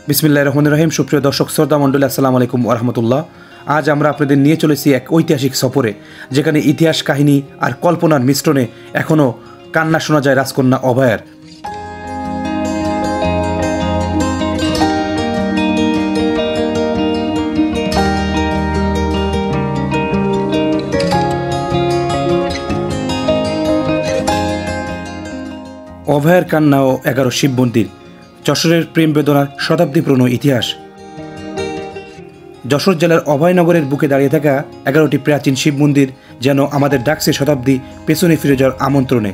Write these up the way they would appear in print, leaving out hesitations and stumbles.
বিসমিল্লাহির রহমানির রহিম। সুপ্রিয় দর্শক শ্রোতা মণ্ডলী, আসসালামু আলাইকুম ওয়া রাহমাতুল্লাহ। আজ আমরা আপনাদের নিয়ে চলেছি এক ঐতিহাসিক সফরে, যেখানে ইতিহাস কাহিনী আর কল্পনার মিশ্রণে এখনও কান্না শোনা যায় রাজকন্যা অভয়ার। অভয়ার কান্না ও 11 শিব মন্দির, যশোরের প্রেম বেদনার শতাব্দী পুরনো ইতিহাস। যশোর জেলার অভয়নগরের বুকে দাঁড়িয়ে থাকা 11টি প্রাচীন শিব মন্দির যেন আমাদের ডাকছে শতাব্দী পেছনে ফিরে যাওয়ার আমন্ত্রণে।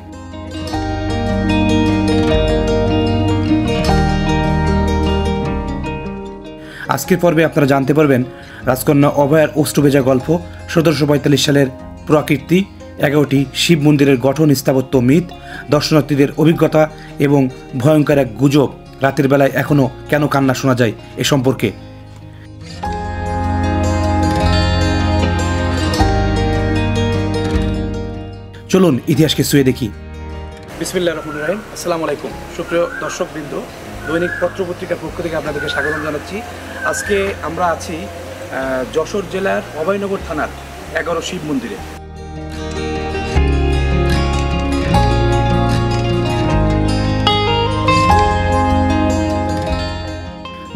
আজকের পর্বে আপনারা জানতে পারবেন রাজকন্যা অভয়ার অষ্টভেজা গল্প, 1745 সালের প্রকৃতি, 11টি শিব মন্দিরের গঠন, স্থাপত্য, মিথ, দর্শনার্থীদের অভিজ্ঞতা এবং ভয়ঙ্কর এক গুজব, রাতের বেলায় এখনও কেন কান্না শোনা যায় এ সম্পর্কে। চলুন ইতিহাসকে ছুঁয়ে দেখি। বিসমিল্লাহির রহমানির রহিম। আসসালামু আলাইকুম সুপ্রিয় দর্শকবৃন্দ, দৈনিক পত্রপত্রিকার পক্ষ থেকে আপনাদেরকে স্বাগত জানাচ্ছি। আজকে আমরা আছি যশোর জেলার অভয়নগর থানার 11 শিব মন্দিরে।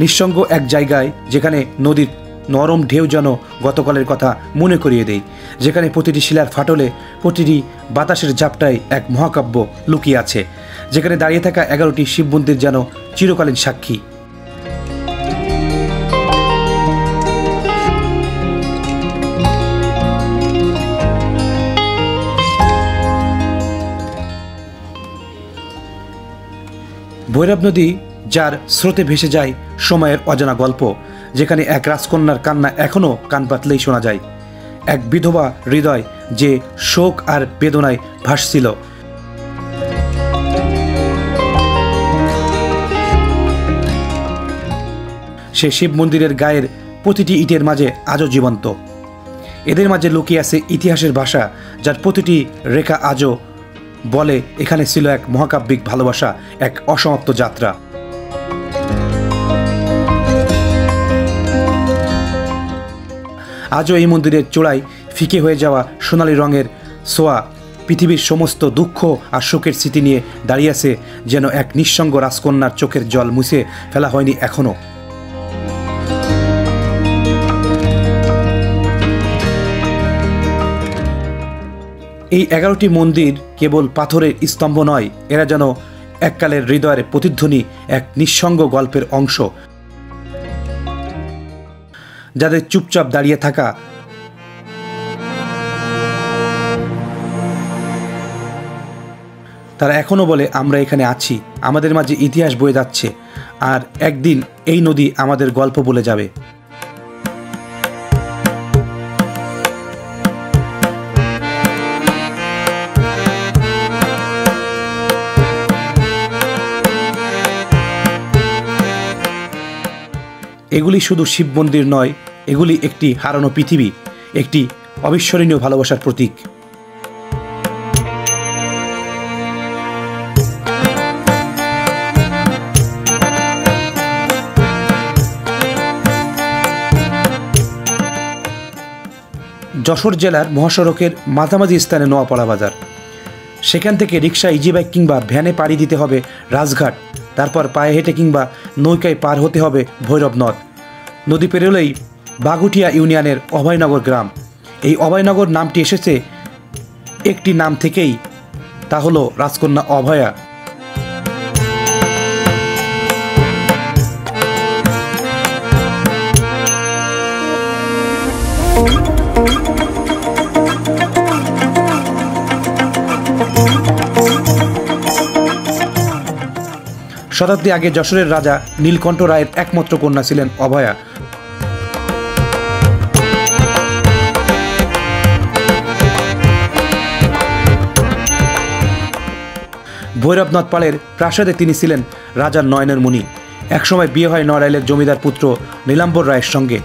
নিঃসঙ্গ এক জায়গায়, যেখানে নদীর নরম ঢেউ যেন গতকালের কথা মনে করিয়ে দেয়, যেখানে প্রতিটি শিলার ফাটলে, প্রতিটি বাতাসের ঝাপটায় এক মহাকাব্য লুকিয়ে আছে, যেখানে দাঁড়িয়ে থাকা 11টি শিব মন্দির যেন চিরকালীন সাক্ষী। ভৈরব নদী, যার স্রোতে ভেসে যায় সময়ের অজানা গল্প, যেখানে এক রাজকন্যার কান্না এখনও কান পাতলেই শোনা যায়, এক বিধবা হৃদয় যে শোক আর বেদনায় ভাসছিল। সে শিব মন্দিরের গায়ের প্রতিটি ইটের মাঝে আজও জীবন্ত। এদের মাঝে লুকিয়ে আছে ইতিহাসের ভাষা, যার প্রতিটি রেখা আজও বলে এখানে ছিল এক মহাকাব্যিক ভালোবাসা, এক অসমাপ্ত যাত্রা। আজও এই মন্দিরের চূড়ায় ফিকে হয়ে যাওয়া সোনালি রঙের ছোঁয়া পৃথিবীর সমস্ত দুঃখ আর শোকের স্মৃতি নিয়ে দাঁড়িয়ে আছে, যেন এক নিঃসঙ্গ রাজকন্যার চোখের জল মুছে ফেলা হয়নি এখনো। এই 11টি মন্দির কেবল পাথরের স্তম্ভ নয়, এরা যেন এককালের হৃদয়ের প্রতিধ্বনি, এক নিঃসঙ্গ গল্পের অংশ, যাদের চুপচাপ দাঁড়িয়ে থাকা, তারা এখনো বলে আমরা এখানে আছি, আমাদের মাঝে ইতিহাস বয়ে যাচ্ছে, আর একদিন এই নদী আমাদের গল্প বলে যাবে। এগুলি শুধু শিব মন্দির নয়, এগুলি একটি হারানো পৃথিবী, একটি অবিস্মরণীয় ভালোবাসার প্রতীক। যশোর জেলার মহাসড়কের মাঝামাঝি স্থানে নোয়াপাড়া বাজার। সেখান থেকে রিক্সা, ইজিবাইক কিংবা ভ্যানে পাড়ি দিতে হবে রাজঘাট, তারপর পায়ে হেঁটে কিংবা নৌকায় পার হতে হবে ভৈরব নদ। নদী পেরোলেই বাগুটিয়া ইউনিয়নের অভয়নগর গ্রাম। এই অভয়নগর নামটি এসেছে একটি নাম থেকেই, তা হলো রাজকন্যা অভয়া। শতাব্দী আগে যশোরের রাজা নীলকণ্ঠ রায়ের একমাত্র কন্যা ছিলেন অভয়া। ভৈরবনাথ পালের প্রাসাদে তিনি ছিলেন রাজার নয়নের মণি। একসময় বিয়ে হয় নড়াইলের জমিদার পুত্র নীলাম্বর রায়ের সঙ্গে।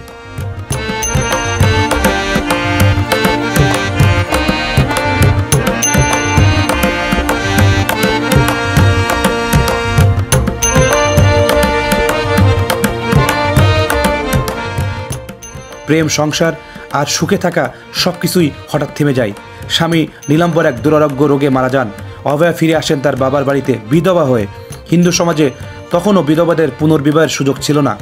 প্রেম, সংসার আর সুখে থাকা সব কিছুই হঠাৎ থেমে যায়। স্বামী নীলাম্বর এক দুরারোগ্য রোগে মারা যান। অভয়া ফিরে আসেন তার বাবার বাড়িতে বিধবা হয়ে। হিন্দু সমাজে তখনও বিধবাদের পুনর্বিবাহের সুযোগ ছিল না।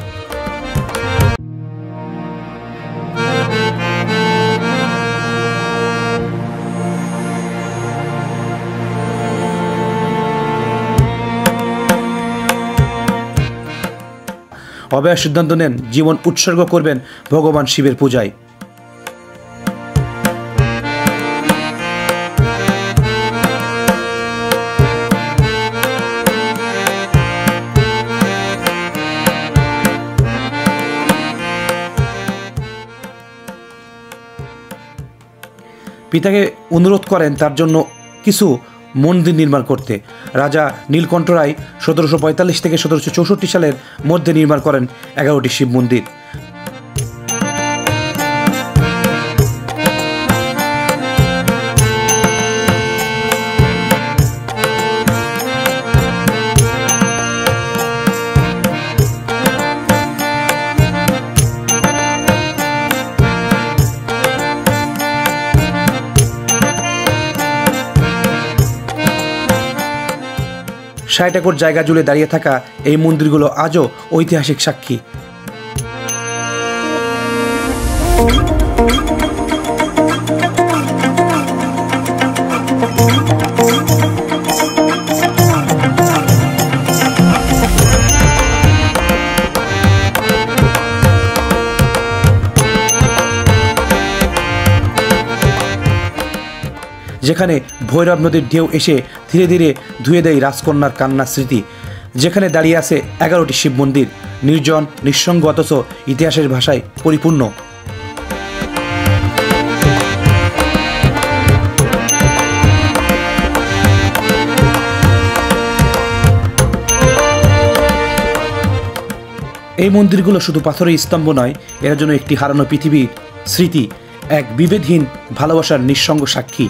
অভয়া সিদ্ধান্ত নেন জীবন উৎসর্গ করবেন ভগবান শিবের পূজায়। পিতাকে অনুরোধ করেন তার জন্য কিছু মন্দির নির্মাণ করতে। রাজা নীলকণ্ঠ রায় 1745 থেকে 1764 সালের মধ্যে নির্মাণ করেন 11টি শিব মন্দির। ষাট একর জায়গা জুড়ে দাঁড়িয়ে থাকা এই মন্দিরগুলো আজও ঐতিহাসিক সাক্ষী। যেখানে ভৈরব নদীর ঢেউ এসে ধীরে ধীরে ধুয়ে দেয় রাজকন্যার কান্নার স্মৃতি, যেখানে দাঁড়িয়ে আছে 11টি শিব মন্দির, নির্জন, নিঃসঙ্গ, অথচ ইতিহাসের ভাষায় পরিপূর্ণ। এই মন্দিরগুলো শুধু পাথরের স্তম্ভ নয়, এরা যেন একটি হারানো পৃথিবীর স্মৃতি, এক বিভেদহীন ভালোবাসার নিঃসঙ্গ সাক্ষী।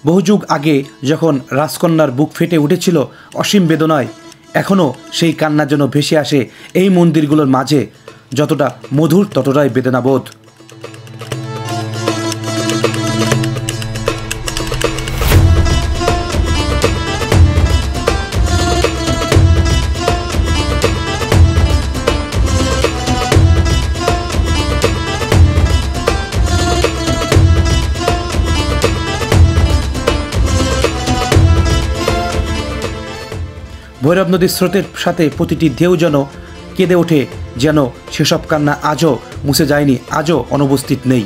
বহু যুগ আগে যখন রাজকন্যার বুক ফেটে উঠেছিল অসীম বেদনায়, এখনও সেই কান্না যেন ভেসে আসে এই মন্দিরগুলোর মাঝে। যতটা মধুর ততটাই বেদনাবোধ। ভৈরব নদীর স্রোতের সাথে প্রতিটি ঢেউ যেন কেঁদে ওঠে, যেন সেসব কান্না আজও মুছে যায়নি, আজও অনুপস্থিত নেই।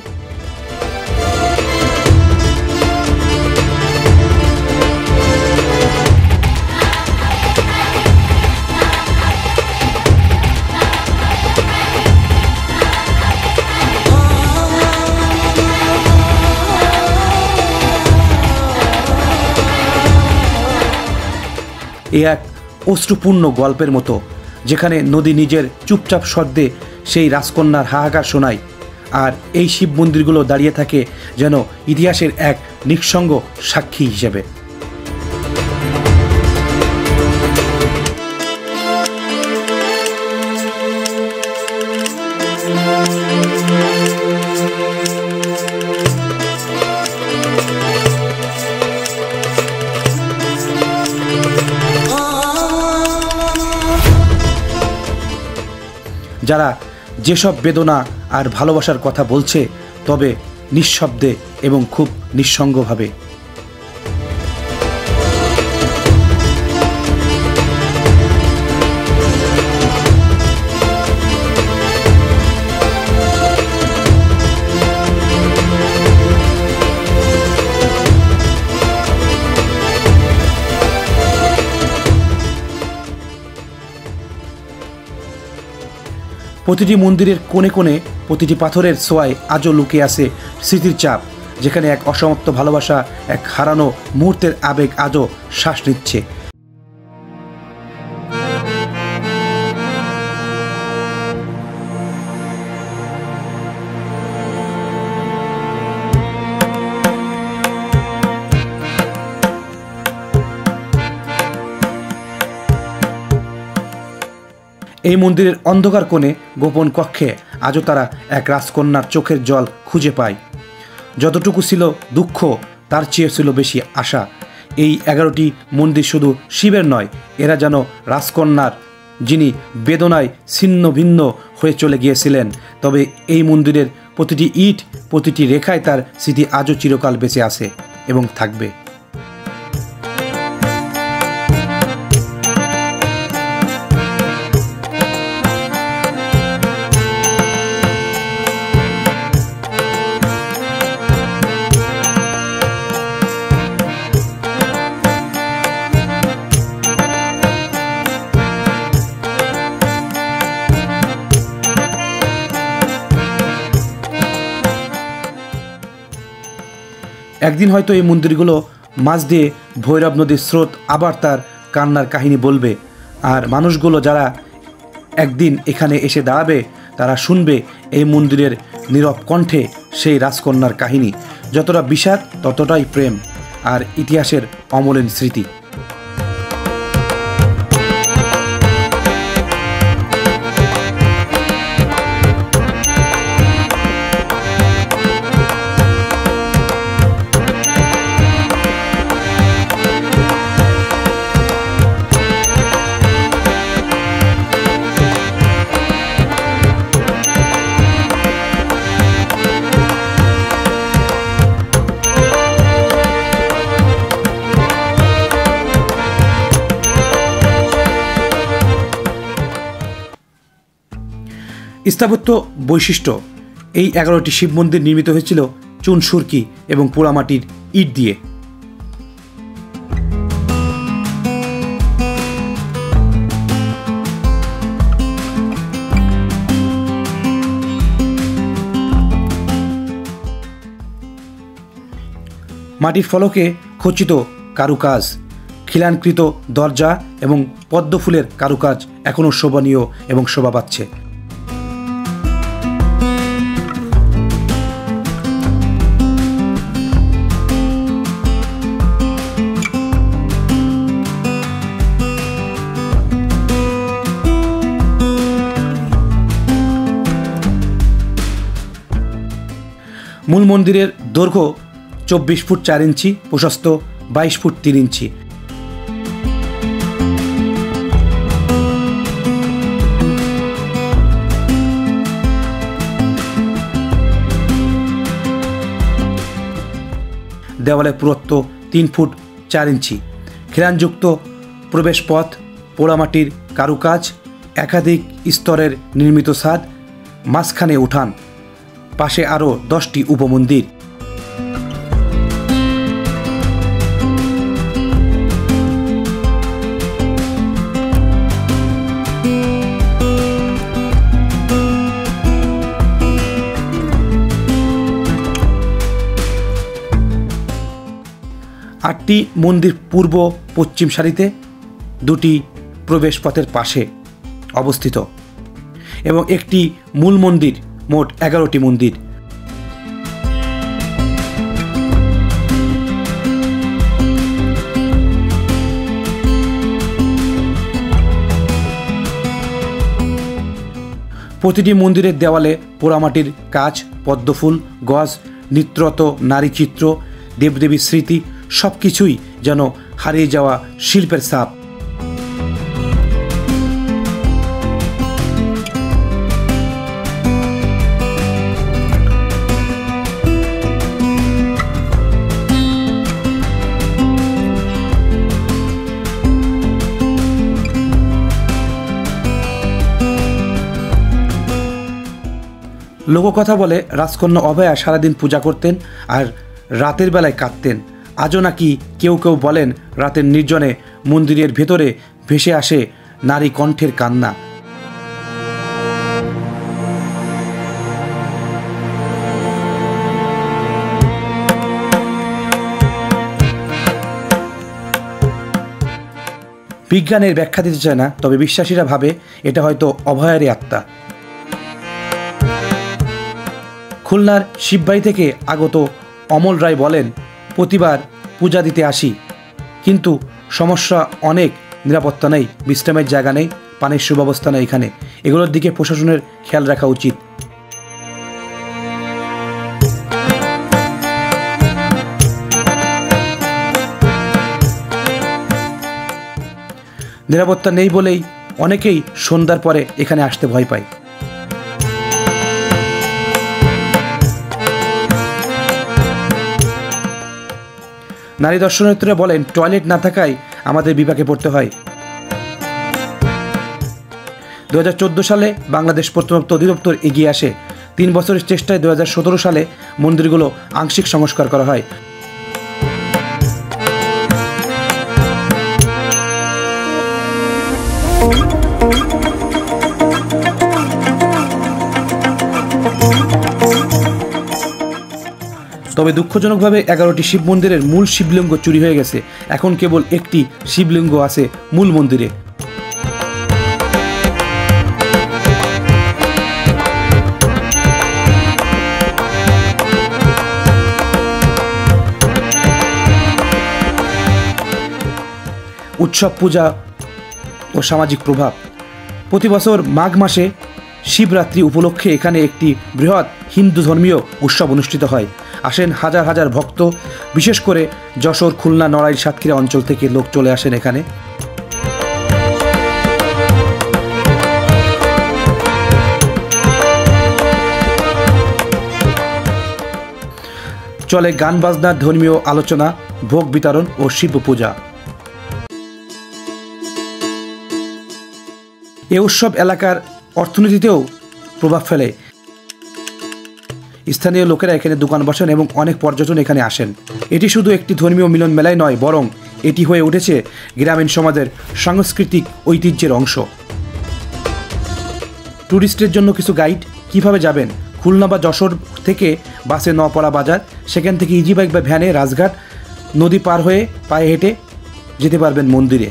এ এক অশ্রুপূর্ণ গল্পের মতো, যেখানে নদী নিজের চুপচাপ শব্দে সেই রাজকন্যার হাহাকার শোনায়, আর এই শিব মন্দিরগুলো দাঁড়িয়ে থাকে যেন ইতিহাসের এক নিঃসঙ্গ সাক্ষী হিসেবে। যারা যেসব বেদনা আর ভালোবাসার কথা বলছে, তবে নিঃশব্দে এবং খুব নিঃসঙ্গভাবে। প্রতিটি মন্দিরের কোণে কোণে, প্রতিটি পাথরের ছোঁয়ায় আজও লুকিয়ে আছে স্মৃতির চাপ, যেখানে এক অসমাপ্ত ভালোবাসা, এক হারানো মুহূর্তের আবেগ আজও শ্বাস নিচ্ছে। এই মন্দিরের অন্ধকার কোণে গোপন কক্ষে আজও তারা এক রাজকন্যার চোখের জল খুঁজে পায়। যতটুকু ছিল দুঃখ তার চেয়ে ছিল বেশি আশা। এই 11টি মন্দির শুধু শিবের নয়, এরা যেন রাজকন্যার, যিনি বেদনায় ছিন্ন ভিন্ন হয়ে চলে গিয়েছিলেন। তবে এই মন্দিরের প্রতিটি ইট, প্রতিটি রেখায় তার স্মৃতি আজও চিরকাল বেঁচে আছে এবং থাকবে। একদিন হয়তো এই মন্দিরগুলো মাঝ দিয়ে ভৈরব নদীর স্রোত আবার তার কান্নার কাহিনী বলবে, আর মানুষগুলো যারা একদিন এখানে এসে দাঁড়াবে তারা শুনবে এই মন্দিরের নীরব কণ্ঠে সেই রাজকন্যার কাহিনী। যতটা বিষাদ ততটাই প্রেম আর ইতিহাসের অমলিন স্মৃতি। স্থাপত্য বৈশিষ্ট্য: এই 11টি শিব মন্দির নির্মিত হয়েছিল চুন সুরকি এবং পোড়ামাটির ইট দিয়ে। মাটির ফলকে খচিত কারুকাজ, খিলানকৃত দরজা এবং পদ্মফুলের কারুকাজ এখনও শোভনীয় এবং শোভা পাচ্ছে। মূল মন্দিরের দৈর্ঘ্য 24 ফুট 4 ইঞ্চি, প্রশস্ত 22 ফুট 3 ইঞ্চি। দেওয়ালের পুরুত্ব 3 ফুট 4 ইঞ্চি। খিলানযুক্ত প্রবেশ পথ, পোড়ামাটির কারুকাজ, একাধিক স্তরের নির্মিত ছাদ, মাঝখানে উঠান, পাশে আরও 10টি উপমন্দির। আটটি মন্দির পূর্ব পশ্চিম সারিতে, দুটি প্রবেশ পথের পাশে অবস্থিত এবং একটি মূল মন্দির। মোট 11টি মন্দির। প্রতিটি মন্দিরের দেওয়ালে পোড়ামাটির কাজ, পদ্মফুল, গজ, নৃত্যরত নারী চিত্র, দেবদেবীর স্মৃতি, সব কিছুই যেন হারিয়ে যাওয়া শিল্পের ছাপ। লোককথা বলে রাজকন্যা অভয়া সারাদিন পূজা করতেন আর রাতের বেলায় কাঁদতেন। আজও নাকি কেউ কেউ বলেন রাতের নির্জনে মন্দিরের ভেতরে ভেসে আসে নারী কণ্ঠের কান্না। বিজ্ঞানের ব্যাখ্যা দিতে চায় না, তবে বিশ্বাসীরা ভাবে এটা হয়তো অভয়ারই আত্মা। খুলনার শিববাড়ি থেকে আগত অমল রায় বলেন, প্রতিবার পূজা দিতে আসি, কিন্তু সমস্যা অনেক, নিরাপত্তা নেই, বিশ্রামের জায়গা নেই, পানির সুব্যবস্থা নেই এখানে। এগুলোর দিকে প্রশাসনের খেয়াল রাখা উচিত। নিরাপত্তা নেই বলেই অনেকেই সন্ধ্যার পরে এখানে আসতে ভয় পায়। নারী দর্শনার্থীরা বলেন, টয়লেট না থাকায় আমাদের বিপাকে পড়তে হয়। 2014 সালে বাংলাদেশ প্রত্নতত্ত্ব অধিদপ্তর এগিয়ে আসে। 3 বছরের চেষ্টায় 2017 সালে মন্দিরগুলো আংশিক সংস্কার করা হয়। তবে দুঃখজনকভাবে 11টি শিব মন্দিরের মূল শিবলিঙ্গ চুরি হয়ে গেছে। এখন কেবল একটি শিবলিঙ্গ আছে মূল মন্দিরে। উৎসব, পূজা ও সামাজিক প্রভাব। প্রতি বছর মাঘ মাসে শিবরাত্রি উপলক্ষে এখানে একটি বৃহৎ হিন্দু ধর্মীয় উৎসব অনুষ্ঠিত হয়। আসেন হাজার হাজার ভক্ত। বিশেষ করে যশোর, খুলনা, নড়াইল, সাতক্ষীরা অঞ্চল থেকে লোক চলে আসেন এখানে। চলে গান বাজনার ধর্মীয় আলোচনা, ভোগ বিতরণ ও শিব পূজা। এ উৎসব এলাকার অর্থনীতিতেও প্রভাব ফেলে। স্থানীয় লোকেরা এখানে দোকান বসান এবং অনেক পর্যটন এখানে আসেন। এটি শুধু একটি ধর্মীয় মিলন মেলাই নয়, বরং এটি হয়ে উঠেছে গ্রামীণ সমাজের সাংস্কৃতিক ঐতিহ্যের অংশ। ট্যুরিস্টের জন্য কিছু গাইড। কিভাবে যাবেন? খুলনা বা যশোর থেকে বাসে নওপাড়া বাজার, সেখান থেকে ইজি বাইক বা ভ্যানে রাজঘাট নদী পার হয়ে পায়ে হেঁটে যেতে পারবেন মন্দিরে।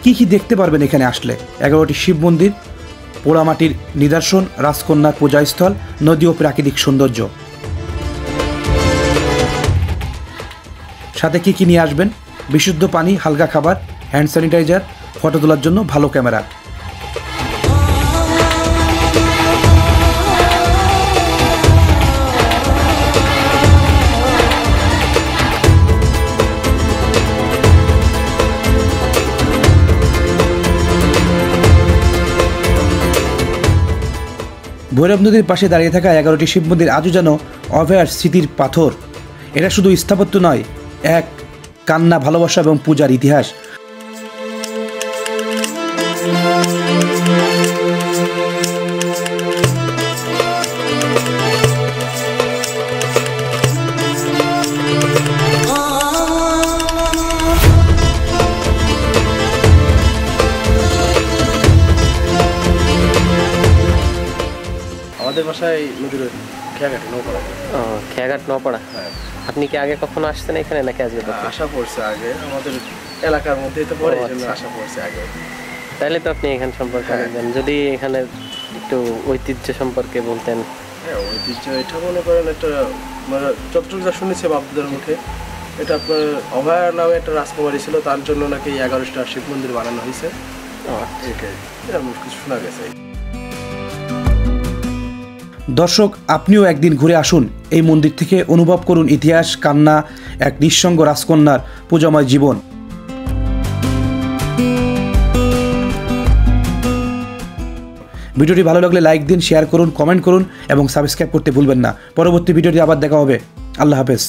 কি কি দেখতে পারবেন এখানে আসলে? 11টি শিব মন্দির, পোড়ামাটির নিদর্শন, রাজকন্যার পূজাস্থল, নদী ও প্রাকৃতিক সৌন্দর্য। সাথে কি কি নিয়ে আসবেন? বিশুদ্ধ পানি, হালকা খাবার, হ্যান্ড স্যানিটাইজার, ফটো তোলার জন্য ভালো ক্যামেরা। ভৈরব নদীর পাশে দাঁড়িয়ে থাকা 11টি শিব মন্দির আজও যেন অভয়ার স্মৃতির পাথর। এটা শুধু স্থাপত্য নয়, এক কান্না, ভালোবাসা এবং পূজার ইতিহাস। আমাদের বাসায় নদীর খেয়াঘাট নৌপাড়া। খেয়াঘাট নওপাড়া। হ্যাঁ। আপনি কি আগে কখনো আসছেন এখানে নাকি আজকে? আশা পড়ছে আগে, আমাদের এলাকার মধ্যেই তো পড়ে, এই জন্য আশা পড়ছে আগে। তাহলে তো আপনি এখান সম্পর্কে জানেন। যদি এখানে একটু ঐতিহ্য সম্পর্কে বলতেন। হ্যাঁ, ঐতিহ্য এটা মনে করেন একটা মানে যতটুকু যা শুনেছি বাবুদের মুখে, এটা আপনার অভয়া নামে একটা রাজকুমারী ছিল, তার জন্য নাকি 11টা শিব মন্দির বানানো হয়েছে। এরকম কিছু শোনা গেছে। দর্শক, আপনিও একদিন ঘুরে আসুন এই মন্দির থেকে, অনুভব করুন ইতিহাস, কান্না, এক নিঃসঙ্গ রাজকন্যার পূজাময় জীবন। ভিডিওটি ভালো লাগলে লাইক দিন, শেয়ার করুন, কমেন্ট করুন এবং সাবস্ক্রাইব করতে ভুলবেন না। পরবর্তী ভিডিওটি আবার দেখা হবে। আল্লাহ হাফেজ।